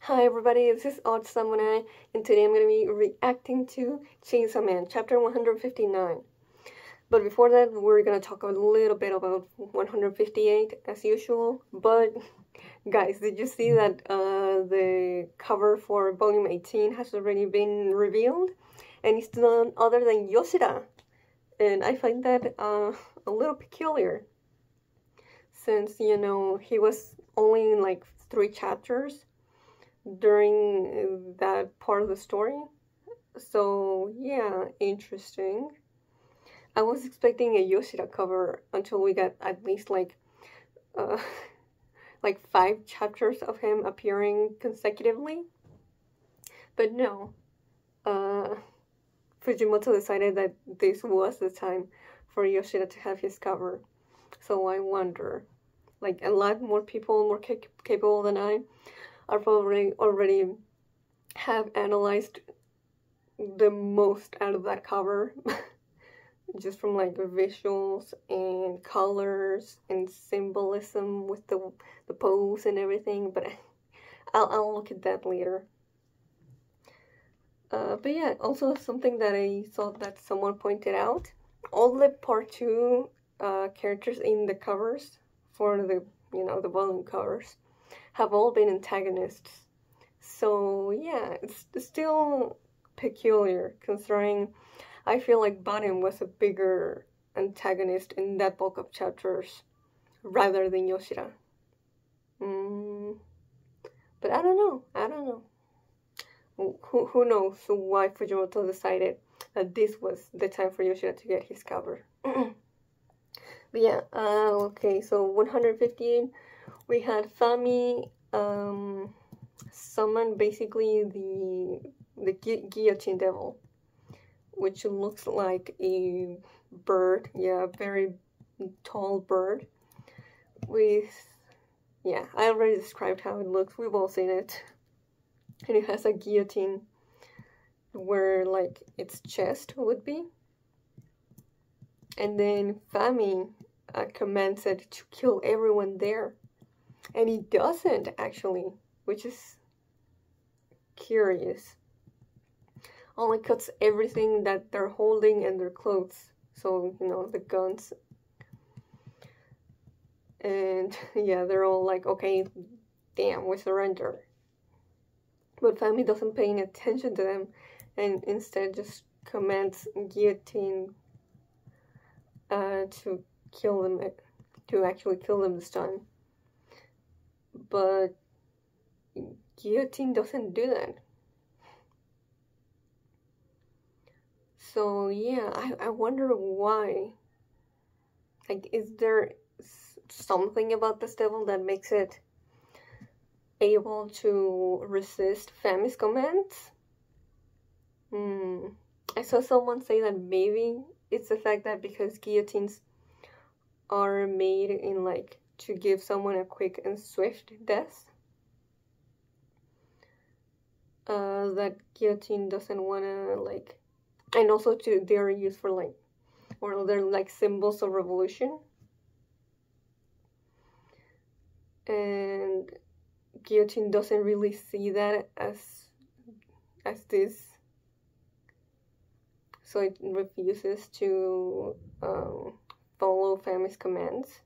Hi everybody, this is Odd Samurai, and today I'm going to be reacting to Chainsaw Man, chapter 159. But before that, we're going to talk a little bit about 158, as usual. But, guys, did you see that the cover for volume 18 has already been revealed? And it's none other than Yoshida. And I find that a little peculiar, since, you know, he was only in like 3 chapters during that part of the story. So yeah, interesting. I was expecting a Yoshida cover until we got at least uh like 5 chapters of him appearing consecutively. But no. Fujimoto decided that this was the time for Yoshida to have his cover. So I wonder, like a lot more people more capable than I are probably already have analyzed the most out of that cover. Just from like visuals and colors and symbolism with the pose and everything, but I'll look at that later. But yeah, also something that I saw that someone pointed out, all the part 2 characters in the covers for the, you know, the volume covers have all been antagonists. So yeah, it's still peculiar considering I feel like Bottom was a bigger antagonist in that bulk of chapters rather than Yoshida. But I don't know. Who knows why Fujimoto decided that this was the time for Yoshida to get his cover. But yeah, okay, so 158, we had Fami summon basically the guillotine devil, which looks like a bird, yeah, very tall bird with, yeah, I already described how it looks, we've all seen it. And it has a guillotine where like its chest would be. And then Fami commands it to kill everyone there. And he doesn't actually, which is curious. Only cuts everything that they're holding and their clothes. So, you know, the guns. And yeah, they're all like, okay, damn, we surrender. But Fami doesn't pay any attention to them and instead just commands Guillotine to kill them, to actually kill them this time. But Guillotine doesn't do that. So yeah, I wonder why. Like, is there something about this devil that makes it able to resist Fami's commands? I saw someone say that maybe it's the fact that because guillotines are made in like to give someone a quick and swift death, that guillotine doesn't wanna like, and also they're used for like, or they're like symbols of revolution, and Guillotine doesn't really see that as this, so it refuses to follow Fami's commands.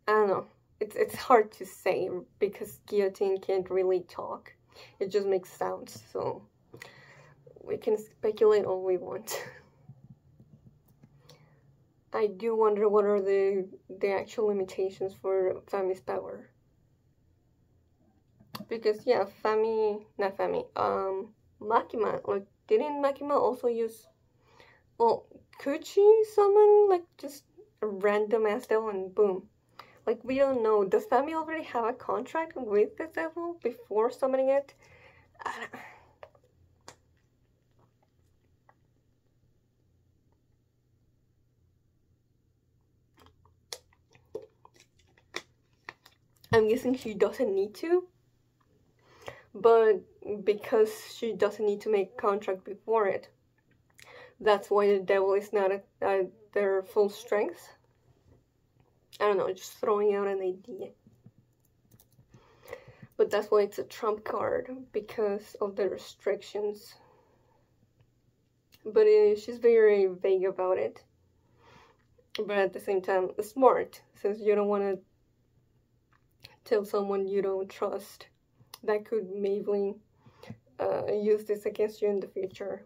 I don't know. It's hard to say because Guillotine can't really talk. It just makes sounds, so we can speculate all we want. I do wonder what are the actual limitations for Fami's power. Because yeah, Makima, like, didn't Makima also use, well, could she summon like just a random ass devil and boom? Like, we don't know. Does Fami already have a contract with the devil before summoning it? I'm guessing she doesn't need to, but because she doesn't need to make a contract before it, that's why the devil is not at their full strength. I don't know, just throwing out an idea. But that's why it's a trump card, because of the restrictions. But she's very vague about it. But at the same time, smart, since you don't want to tell someone you don't trust that could maybe use this against you in the future.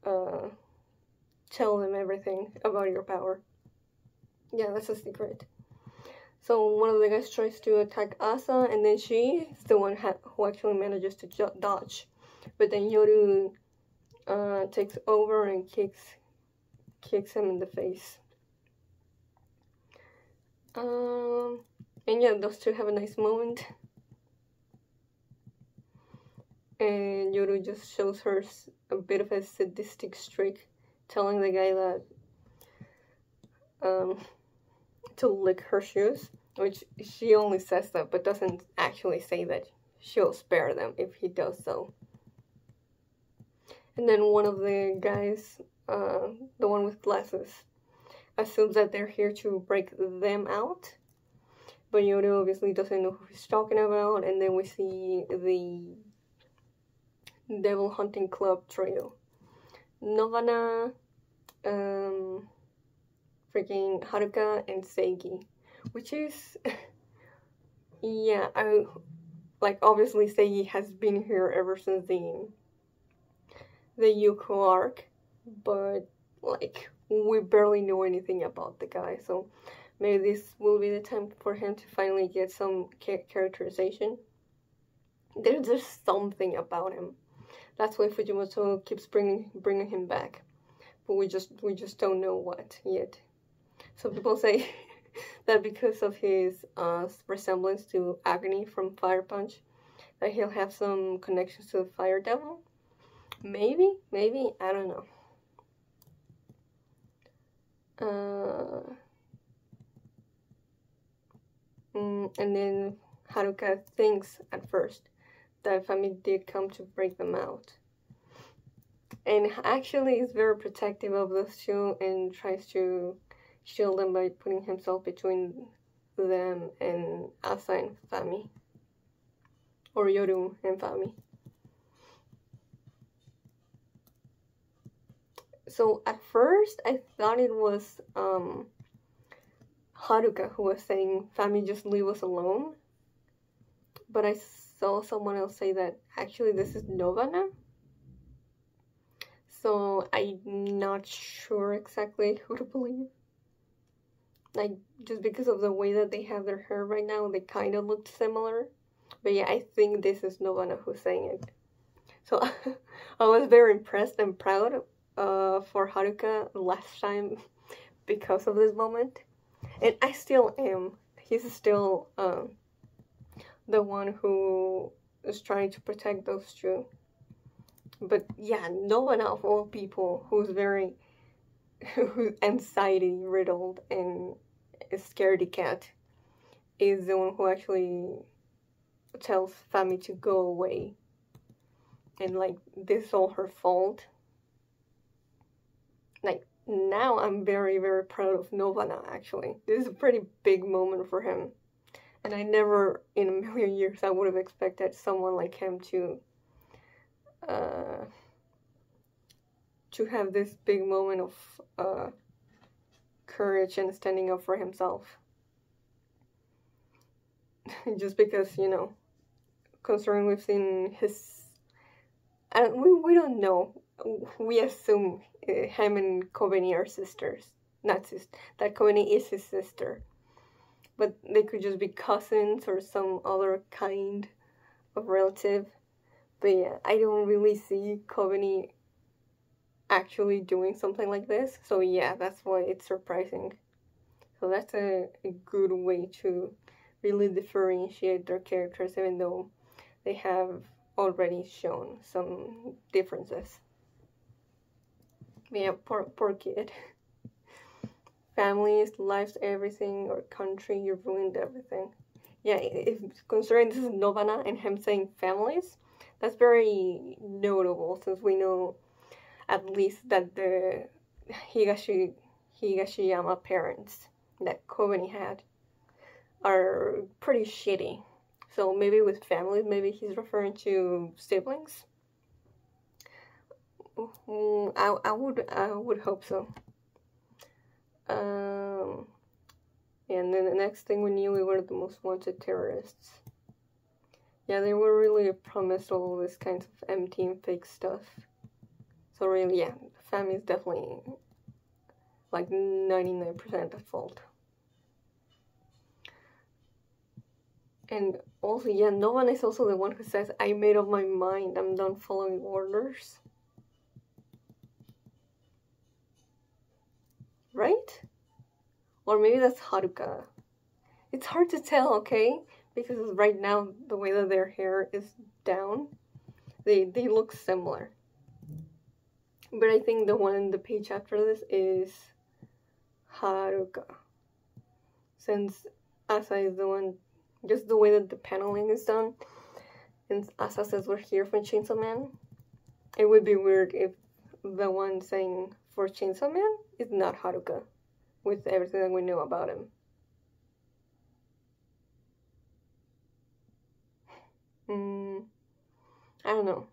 Tell them everything about your power. Yeah, that's a secret. So one of the guys tries to attack Asa, and then she's the one who actually manages to dodge. But then Yoru takes over and kicks him in the face. And yeah, those two have a nice moment. And Yoru just shows her a bit of a sadistic streak, telling the guy that to lick her shoes, which she only says that, but doesn't actually say that she'll spare them if he does so. And then one of the guys, the one with glasses, assumes that they're here to break them out, but Yoru obviously doesn't know who he's talking about. And then we see the Devil Hunting Club trio: Novana, freaking Haruka, and Seigi, which is yeah, obviously Seigi has been here ever since the Yuko arc, but like we barely know anything about the guy, so maybe this will be the time for him to finally get some characterization. There's just something about him. That's why Fujimoto keeps bringing him back, but we just don't know what yet. Some people say that because of his resemblance to Agni from Fire Punch, that he'll have some connections to the Fire Devil. Maybe, I don't know. And then Haruka thinks at first that family did come to break them out, and actually is very protective of those two and tries to shield them by putting himself between them and Asa and Fami, or Yoru and Fami. So at first I thought it was Haruka who was saying, "Fami, just leave us alone," but I saw someone else say that actually this is Novana. So I'm not sure exactly who to believe. Like, just because of the way that they have their hair right now, they kind of looked similar. But yeah, I think this is Novana who's saying it. So I was very impressed and proud for Haruka last time because of this moment. And I still am. He's still the one who is trying to protect those two. But yeah, no one of all people who's anxiety riddled and a scaredy cat is the one who actually tells Fami to go away. And like, this is all her fault. Like, now I'm very, very proud of Novana, actually. This is a pretty big moment for him. And I never, in a million years, I would have expected someone like him to have this big moment of courage and standing up for himself. Just because, you know, considering we've seen his... we don't know. We assume him and Kobeni are sisters. Not that Kobeni is his sister. But they could just be cousins or some other kind of relative. But yeah, I don't really see Kobeni actually doing something like this. So yeah, that's why it's surprising. So that's a good way to really differentiate their characters, even though they have already shown some differences. But yeah, poor kid. Families, lives, everything, or country, you ruined everything. Yeah, if considering this is Novana and him saying families, that's very notable, since we know at least that the Higashiyama parents that Kobeni had are pretty shitty. So maybe with families, maybe he's referring to siblings. I would hope so. And then the next thing we knew, we were the most wanted terrorists. Yeah, they were really promised all this kinds of empty and fake stuff. So really, yeah, family is definitely like 99% at fault. And also, yeah, no one is also the one who says, I made up my mind, I'm done following orders. Right? Or maybe that's Haruka. It's hard to tell, okay? Because right now, the way that their hair is down, they look similar. But I think the one in the page after this is Haruka. Since Asa is the one, just the way that the paneling is done, and Asa says we're here for Chainsaw Man, it would be weird if the one saying for Chainsaw Man is not Haruka, with everything that we know about him. I don't know.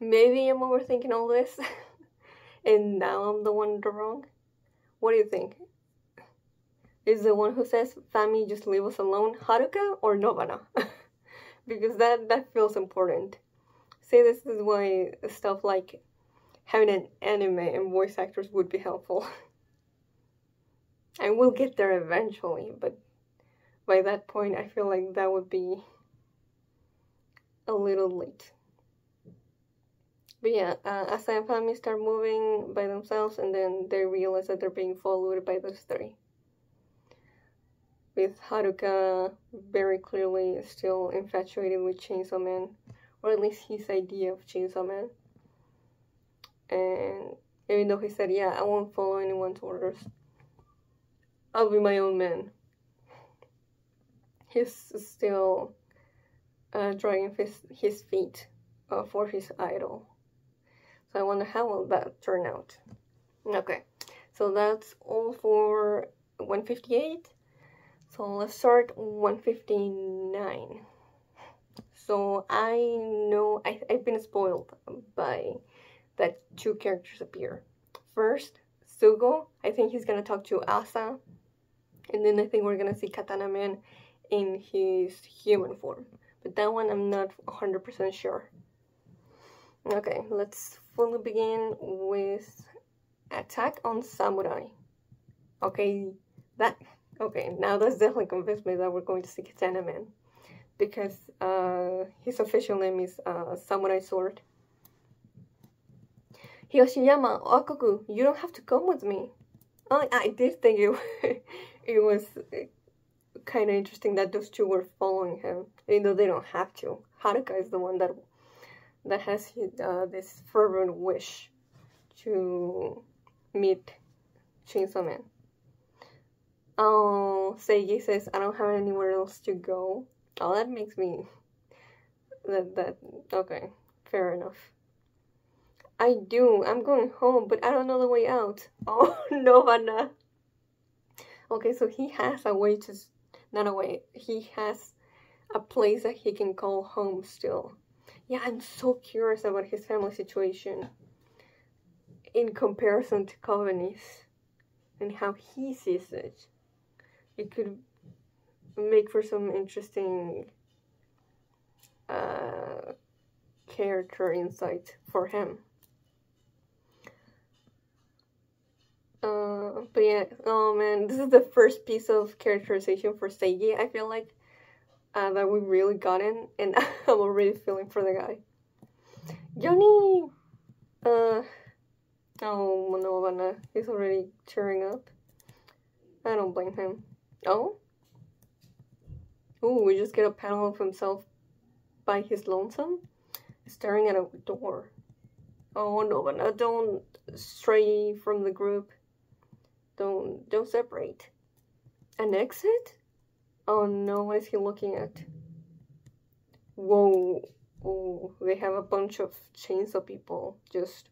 Maybe I'm overthinking all this, and now I'm the one wrong. What do you think? Is the one who says, Fami, just leave us alone, Haruka or Nobana? Because that feels important. See, this is why stuff like having an anime and voice actors would be helpful. And we'll get there eventually, but by that point, I feel like that would be a little late. But yeah, Asa and Fami start moving by themselves, and then they realize that they're being followed by those three. With Haruka very clearly still infatuated with Chainsaw Man, or at least his idea of Chainsaw Man. And even though he said, yeah, I won't follow anyone's orders, I'll be my own man, he's still dragging his feet for his idol. So I wonder how will that turn out. Okay, so that's all for 158. So let's start 159. So I know I've been spoiled by that two characters appear. First, Sugo. I think he's gonna talk to Asa, and then I think we're gonna see Katana Man in his human form. But that one I'm not 100% sure. Okay, let's fully begin with Attack on Samurai. Okay, now that's definitely convinced me that we're going to see Katana Man, because his official name is Samurai Sword. Hiyoshiyama, Okaku, you don't have to come with me. Oh, I did think it was kind of interesting that those two were following him, even though they don't have to. Haruka is the one that has this fervent wish to meet Chainsaw Man. Oh, Seiji says, I don't have anywhere else to go. Oh, that makes me... Okay, fair enough. I do. I'm going home, but I don't know the way out. Oh, no, Vanna. Okay, so he has a way to... Not a way. He has a place that he can call home still. Yeah, I'm so curious about his family situation in comparison to Coveney's and how he sees it. It could make for some interesting character insight for him. But yeah, oh man, this is the first piece of characterization for Seiji, I feel like, that we really got in, and I'm already feeling for the guy. Johnny! Oh no, Vanna, he's already tearing up. I don't blame him. Oh? Ooh, we just get a panel of himself by his lonesome, staring at a door. Oh no, Vanna, don't stray from the group. Don't separate. An exit? Oh no, what is he looking at? Whoa. Oh, they have a bunch of chainsaw people just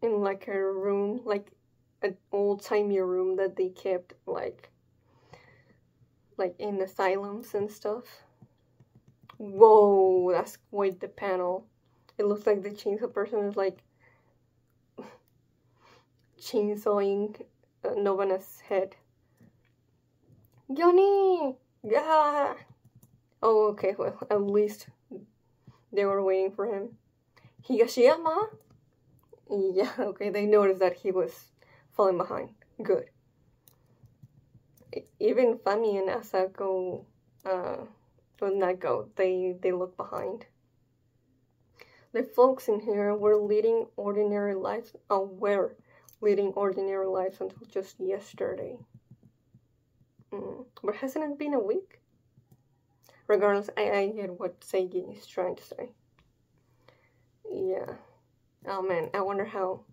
in like a room, like an old-timey room that they kept like like in asylums and stuff. Whoa, that's quite the panel. It looks like the chainsaw person is like chainsawing Novana's head. Johnny! Yeah! Oh, okay, well, at least they were waiting for him. Higashiyama? Yeah, okay, they noticed that he was falling behind. Good. Even Fami and Asako, well, not go, they look behind. The folks in here were leading ordinary lives, were leading ordinary lives until just yesterday. But hasn't it been a week? Regardless, I get what Seigi is trying to say. Yeah. Oh man, I wonder how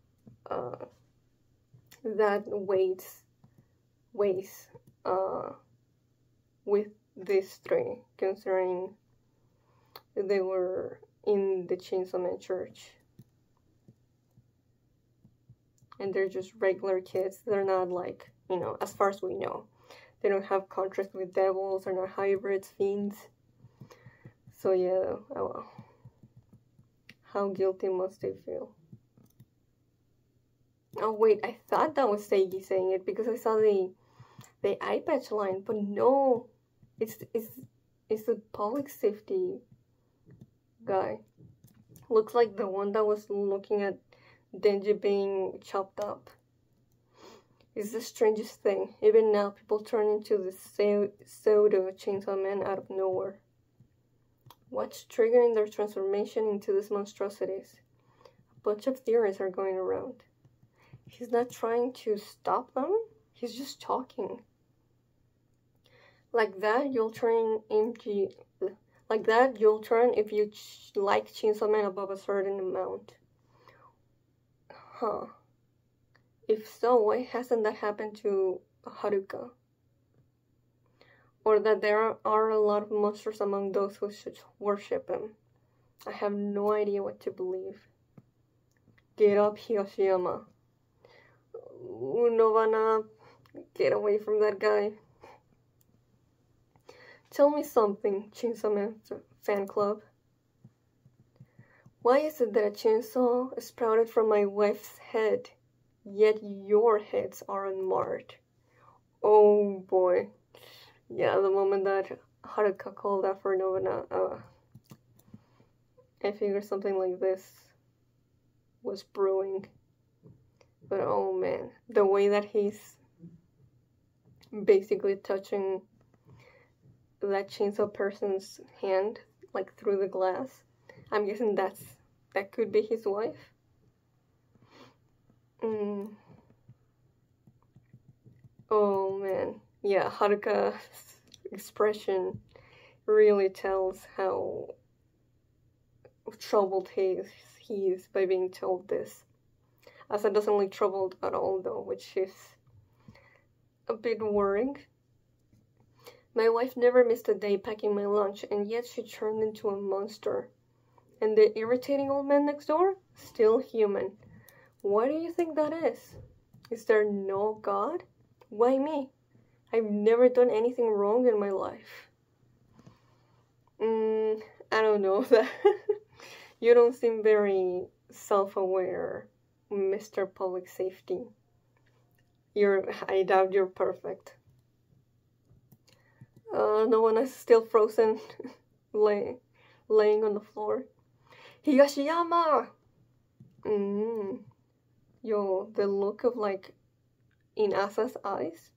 that weighs with these three, considering they were in the Chainsaw Man church. And they're just regular kids. They're not like, you know, as far as we know. They don't have contracts with devils, they're not hybrids, fiends. So yeah, oh well. How guilty must they feel? Oh wait, I thought that was Seigi saying it because I saw the eye patch line, but no, it's the public safety guy. Looks like the one that was looking at Denji being chopped up. It's the strangest thing. Even now, people turn into the pseudo Chainsaw Man out of nowhere. What's triggering their transformation into these monstrosities? A bunch of theories are going around. He's not trying to stop them. He's just talking. Like that, you'll turn if you like Chainsaw Man above a certain amount. Huh. If so, why hasn't that happened to Haruka? Or that there are a lot of monsters among those who should worship him. I have no idea what to believe. Get up, Higashiyama. Novana, get away from that guy. Tell me something, Chainsaw Man fan club. Why is it that a chainsaw sprouted from my wife's head, yet your heads are unmarred? Oh boy. Yeah, the moment that Haruka called out for Novana, I figured something like this was brewing. But oh man, the way that he's basically touching that chainsaw person's hand, like through the glass, I'm guessing that could be his wife. Oh man, yeah, Haruka's expression really tells how troubled he is by being told this. Asa doesn't look troubled at all though, which is a bit worrying. My wife never missed a day packing my lunch, and yet she turned into a monster. And the irritating old man next door? Still human. Why do you think that is? Is there no God? Why me? I've never done anything wrong in my life. I don't know. That you don't seem very self-aware, Mr. Public Safety. I doubt you're perfect. No one is still frozen, laying on the floor. Higashiyama! Yo, the look of like in Asa's eyes.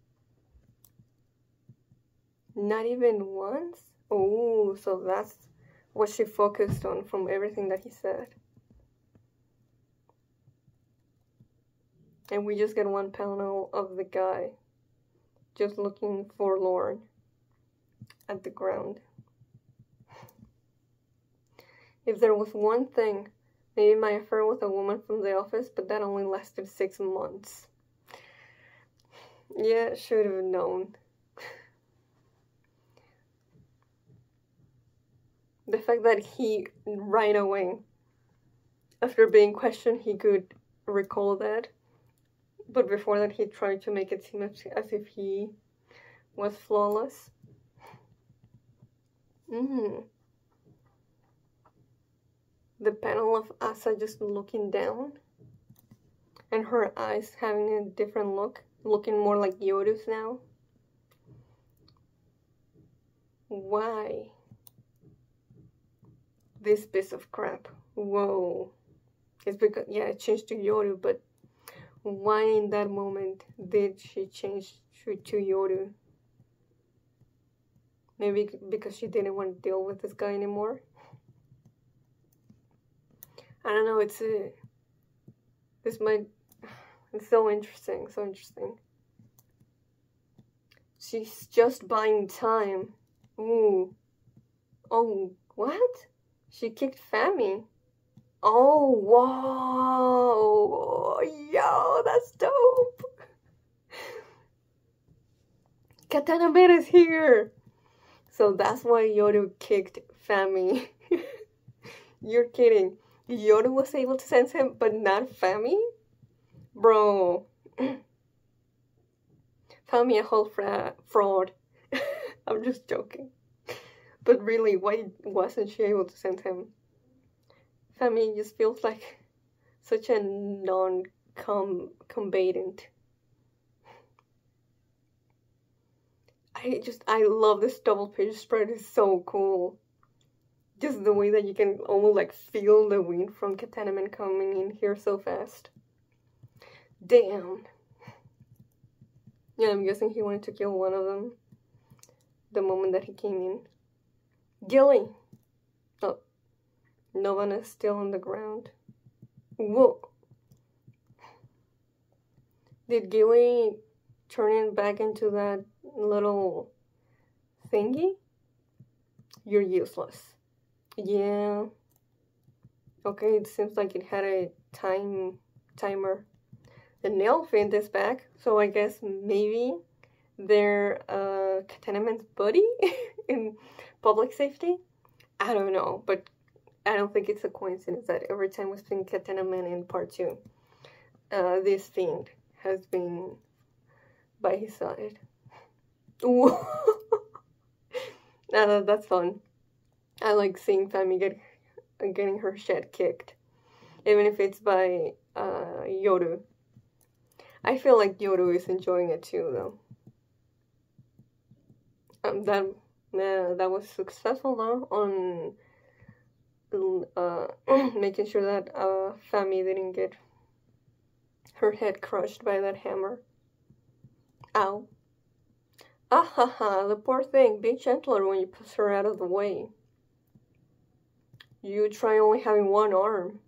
Not even once? Oh, so that's what she focused on from everything that he said. And we just get one panel of the guy just looking forlorn at the ground. If there was one thing, maybe my affair with a woman from the office, but that only lasted 6 months. Yeah, should have known. The fact that he, right away, after being questioned, he could recall that. But before that, he tried to make it seem as if he was flawless. Mm. The panel of Asa just looking down, and her eyes having a different look, looking more like Yoru's now. Why? This piece of crap. Whoa. It's because, yeah, it changed to Yoru, but why in that moment did she change to Yoru? Maybe because she didn't want to deal with this guy anymore? I don't know, it's so interesting, so interesting. She's just buying time. Ooh. Oh, what? She kicked Fami. Oh, whoa. Yo, that's dope. Katana Man is here. So that's why Yoru kicked Fami. You're kidding. Yoru was able to sense him, but not Fami? Bro. Fami a whole fraud. I'm just joking. But really, why wasn't she able to sense him? Fami just feels like such a non-combatant. I love this double page spread. It's so cool. Just the way that you can almost like feel the wind from Katana Man coming in here so fast. Damn. Yeah, I'm guessing he wanted to kill one of them the moment that he came in. Gilly! Oh. Novana is still on the ground. Whoa! Did Gilly turn it back into that little thingy? You're useless. Yeah. Okay, it seems like it had a timer. The nail fiend is back, so I guess maybe they're Katana Man's buddy in public safety? I don't know, but I don't think it's a coincidence that every time we see Katana Man in part 2, this fiend has been by his side. Ooh. That's fun. I like seeing Fami getting her shit kicked, even if it's by Yoru. I feel like Yoru is enjoying it too, though. That was successful though on making sure that Fami didn't get her head crushed by that hammer. Ow. Ah ha ha, the poor thing. Be gentler when you push her out of the way. You try only having one arm.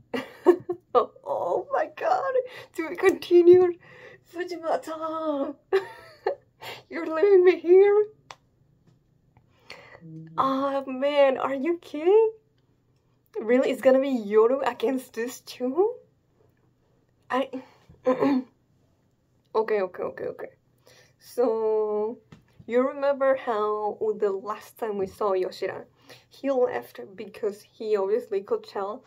Oh my god. To be continued. Fujimata. You're leaving me here? Ah, man, are you kidding? Really? It's gonna be Yoru against this too? Okay. So, you remember how the last time we saw Yoshida, he left because he obviously could tell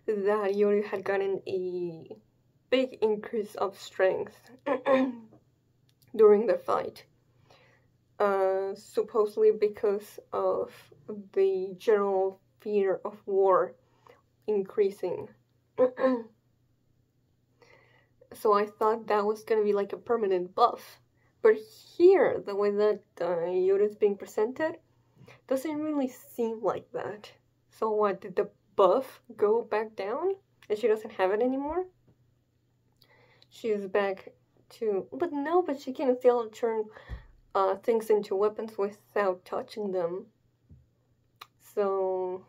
that Yoru had gotten a big increase of strength during the fight. Supposedly because of the general fear of war increasing. So I thought that was gonna be like a permanent buff. But here, the way that Yoru is being presented, doesn't really seem like that. So what, did the buff go back down? And she doesn't have it anymore? She's back to... But no, but she can still turn things into weapons without touching them. So...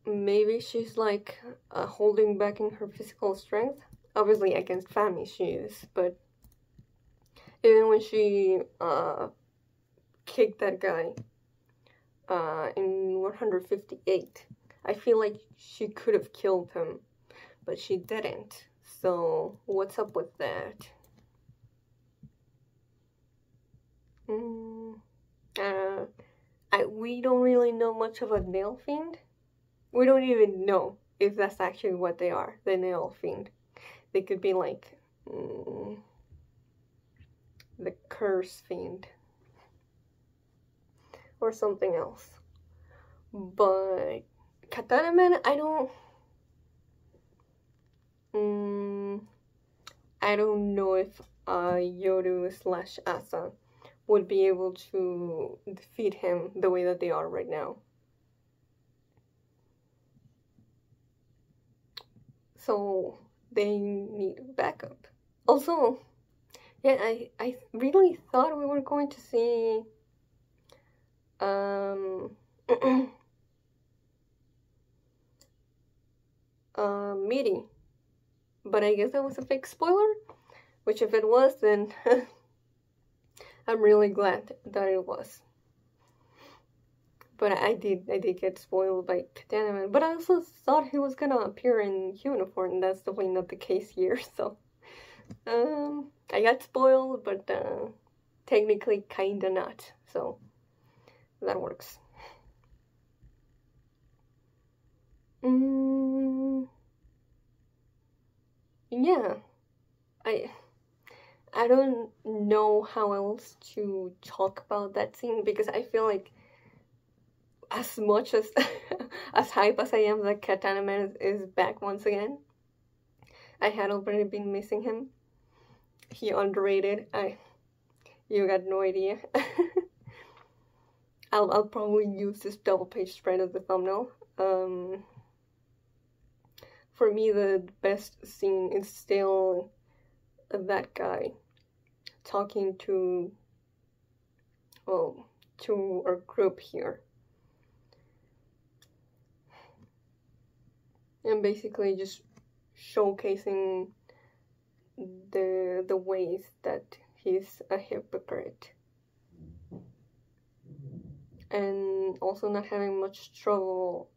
maybe she's like holding back in her physical strength. Obviously against Fami she is, but even when she kicked that guy in 158, I feel like she could have killed him, but she didn't. So what's up with that? We don't really know much of a nail fiend. We don't even know if that's actually what they are, the nail fiend. They could be like the curse fiend. or something else. But Katana Man, I don't know if Yoru / Asa would be able to defeat him the way that they are right now. So they need backup. Also, yeah, I really thought we were going to see Miri, but I guess that was a fake spoiler, which if it was, then I'm really glad that it was. But I did get spoiled by Katana Man, but I also thought he was gonna appear in uniform, and that's definitely not the case here, so I got spoiled, but technically kinda not, so that works. Yeah, I don't know how else to talk about that scene, because I feel like as much as as hype as I am that Katana Man is back once again, I had already been missing him. He underrated. You got no idea. I'll probably use this double page spread as the thumbnail. For me, the best scene is still that guy talking to, well, to our group here, and basically just showcasing the ways that he's a hypocrite, and also not having much trouble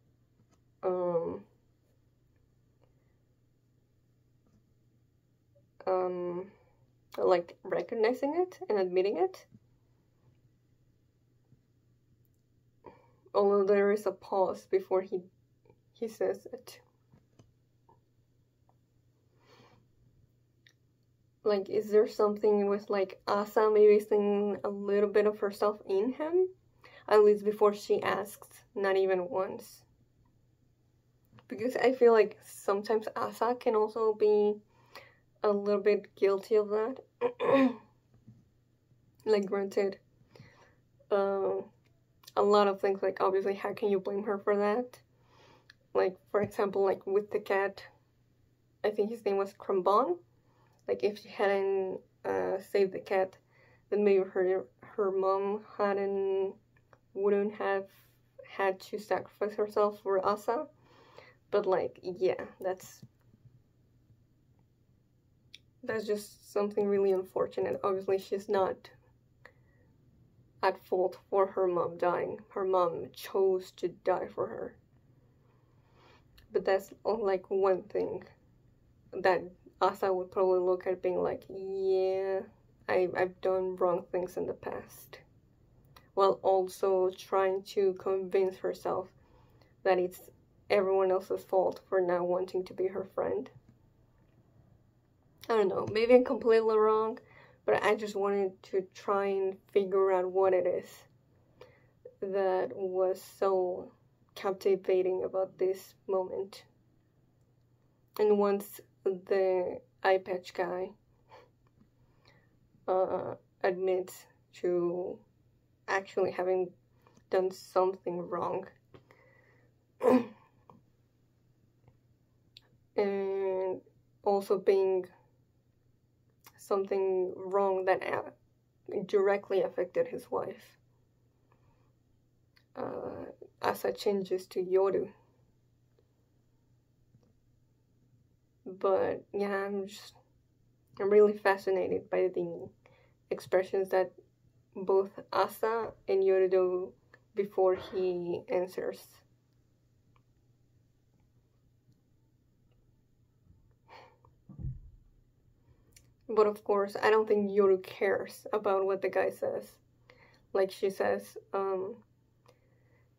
like recognizing it and admitting it. Although there is a pause before he says it. Like, is there something with like Asa maybe seeing a little bit of herself in him? At least before she asks, not even once. Because I feel like sometimes Asa can also be a little bit guilty of that. Like, granted, a lot of things, like, obviously, how can you blame her for that? Like, for example, like, with the cat, I think his name was Crambon. Like, if she hadn't saved the cat, then maybe her mom wouldn't have had to sacrifice herself for Asa. But, like, yeah, that's just something really unfortunate. Obviously, she's not at fault for her mom dying. Her mom chose to die for her. But that's like one thing that Asa would probably look at being like, yeah, I've done wrong things in the past. While also trying to convince herself that it's everyone else's fault for not wanting to be her friend. I don't know, maybe I'm completely wrong, but I just wanted to try and figure out what it is that was so captivating about this moment. And once the eye patch guy admits to actually having done something wrong, and also being something wrong that directly affected his wife, Asa changes to Yoru. But yeah, I'm really fascinated by the expressions that both Asa and Yoru do before he answers. But of course, I don't think Yoru cares about what the guy says. Like she says,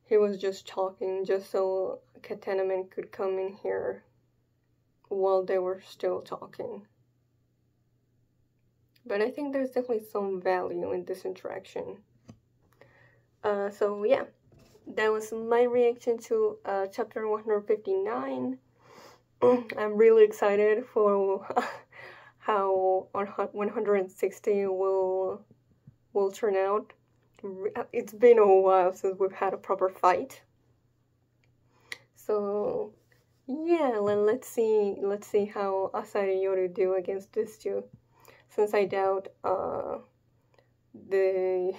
he was just talking just so Katana Man could come in here while they were still talking. But I think there's definitely some value in this interaction. So yeah, that was my reaction to chapter 159. I'm really excited for how 160 will turn out. It's been a while since we've had a proper fight. So yeah, let's see how Asari and Yoru do against these two. Since I doubt the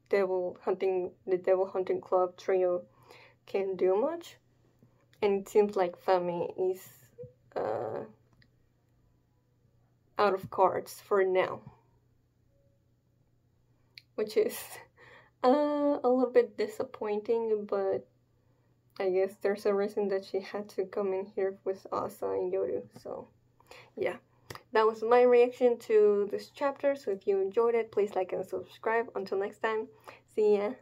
devil hunting club trio can do much, and it seems like Fami is out of cards for now, which is a little bit disappointing, but I guess there's a reason that she had to come in here with Asa and Yoru. So yeah, that was my reaction to this chapter. So if you enjoyed it, please like and subscribe. Until next time, see ya.